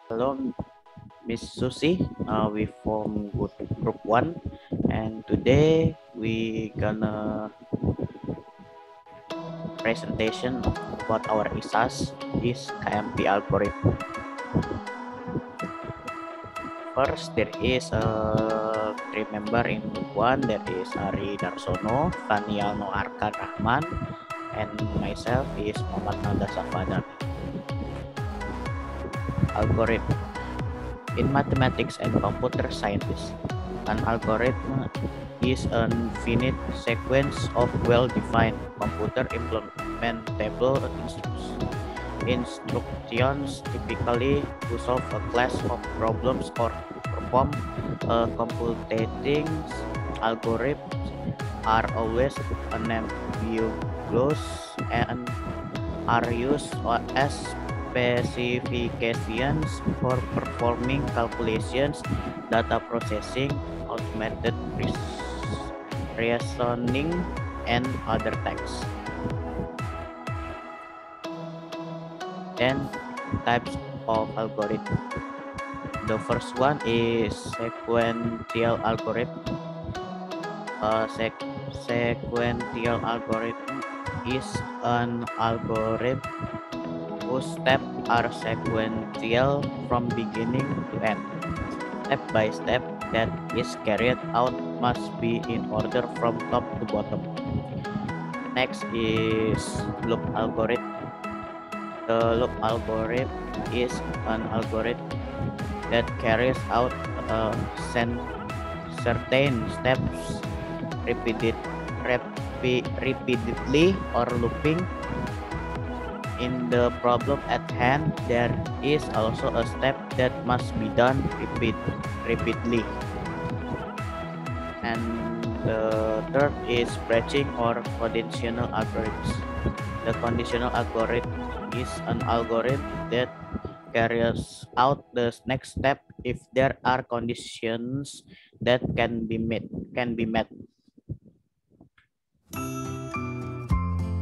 Hello, Miss Susie. We from group 1, and today we gonna presentation about our ISAS is KMP algorithm. First, there is three member in group 1. There is Ari Darsono, Fanialno Arkan Rahman, and myself is Muhammad Nanda Safadar. Algorithm. In mathematics and computer science, an algorithm is an finite sequence of well-defined computer implementable instructions typically to solve a class of problems or perform computing algorithms are always unambiguous and are used as specifications for performing calculations, data processing, automated reasoning, and other tasks. Then types of algorithm. The first one is sequential algorithm. A sequential algorithm is an algorithm whose steps are sequential from beginning to end. Step by step that is carried out must be in order from top to bottom. Next is loop algorithm. The loop algorithm is an algorithm that carries out certain steps repeatedly or looping. In the problem at hand, there is also a step that must be done repeatedly. And the third is branching or conditional algorithms. The conditional algorithm is an algorithm that carries out the next step if there are conditions that can be met.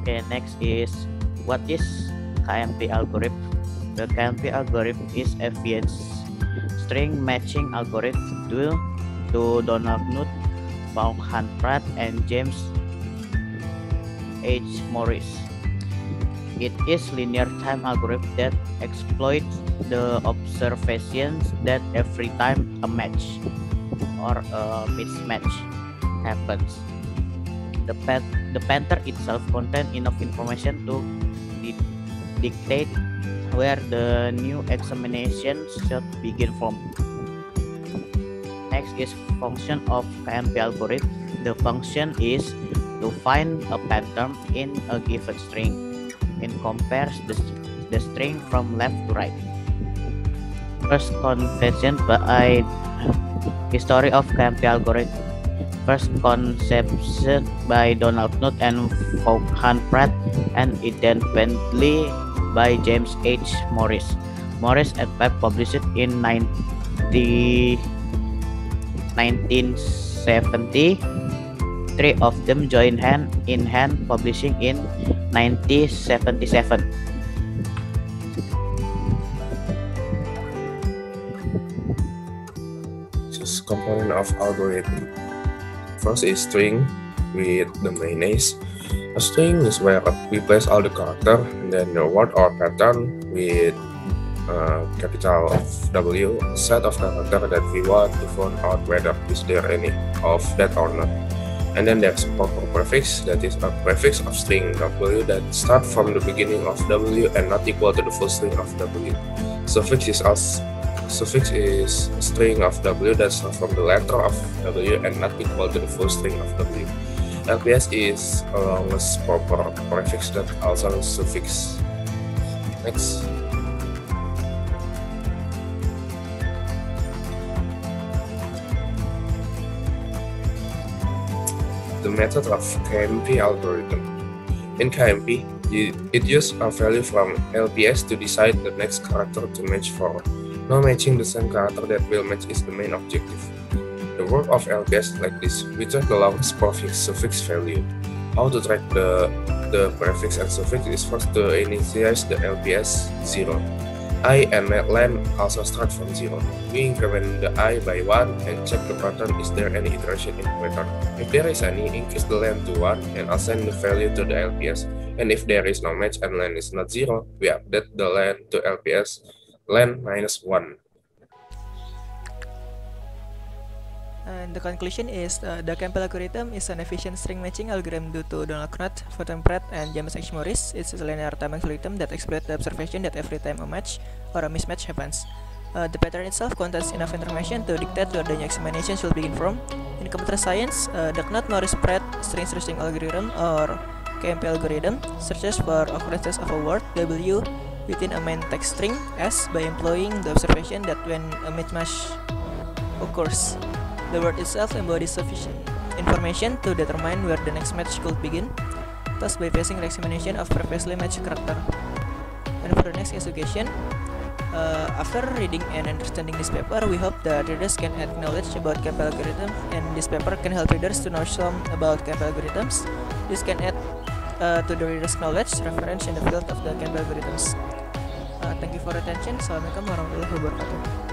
Okay, next is what is KMP algorithm? The KMP algorithm is a Vienna string matching algorithm due to Donald Knuth, Vaughan Pratt, and James H. Morris. It is linear time algorithm that exploits the observations that every time a match or a mismatch happens, the pattern itself contains enough information to dictate where the new examination should begin from. Next is function of KMP algorithm. The function is to find a pattern in a given string and compares the string from left to right. First conception by history of KMP algorithm. First conception by Donald Knuth and Vaughan Pratt, and independently by James H. Morris. Morris and Pratt published it in 1970. Three of them joined hand in hand publishing in 1977. This component of algorithm. First is string with the main is. A string is where we place all the character, and then the word or pattern with capital W, a set of character that we want to find out whether is there any of that or not. And then there's proper prefix, that is a prefix of string W that start from the beginning of W and not equal to the full string of W. Suffix is a string of W that starts from the letter of W and not equal to the full string of W. LPS is a longest proper prefix that also suffix. Next. The method of KMP algorithm. In KMP, it uses a value from LPS to decide the next character to match for. No matching the same character that will match is the main objective. The work of LPS is like this. We track the longest prefix suffix value. How to track the prefix and suffix is first to initialize the LPS 0. I and len also start from 0. We increment the I by 1 and check the pattern is there any iteration in pattern. If there is any, increase the len to 1 and assign the value to the LPS. And if there is no match and len is not 0, we update the len to LPS len minus 1. And the conclusion is the Campbell algorithm is an efficient string matching algorithm due to Donald Knuth, Fortin Pratt, and James H. Morris. It's a linear time algorithm that exploits the observation that every time a match or a mismatch happens, the pattern itself contains enough information to dictate where the new examination should begin from. In computer science, the Knuth-Morris-Pratt string searching algorithm, or KMP algorithm, searches for occurrences of a word W within a main text string S by employing the observation that when a mismatch occurs, the word itself embodies sufficient information to determine where the next match could begin, thus bypassing the examination of previously matched character. And for the next education, after reading and understanding this paper, we hope that readers can add knowledge about Campbell algorithms, and this paper can help readers to know some about Campbell algorithms. This can add to the reader's knowledge reference in the field of the Campbell algorithms. Thank you for attention. Assalamualaikum warahmatullahi wabarakatuh.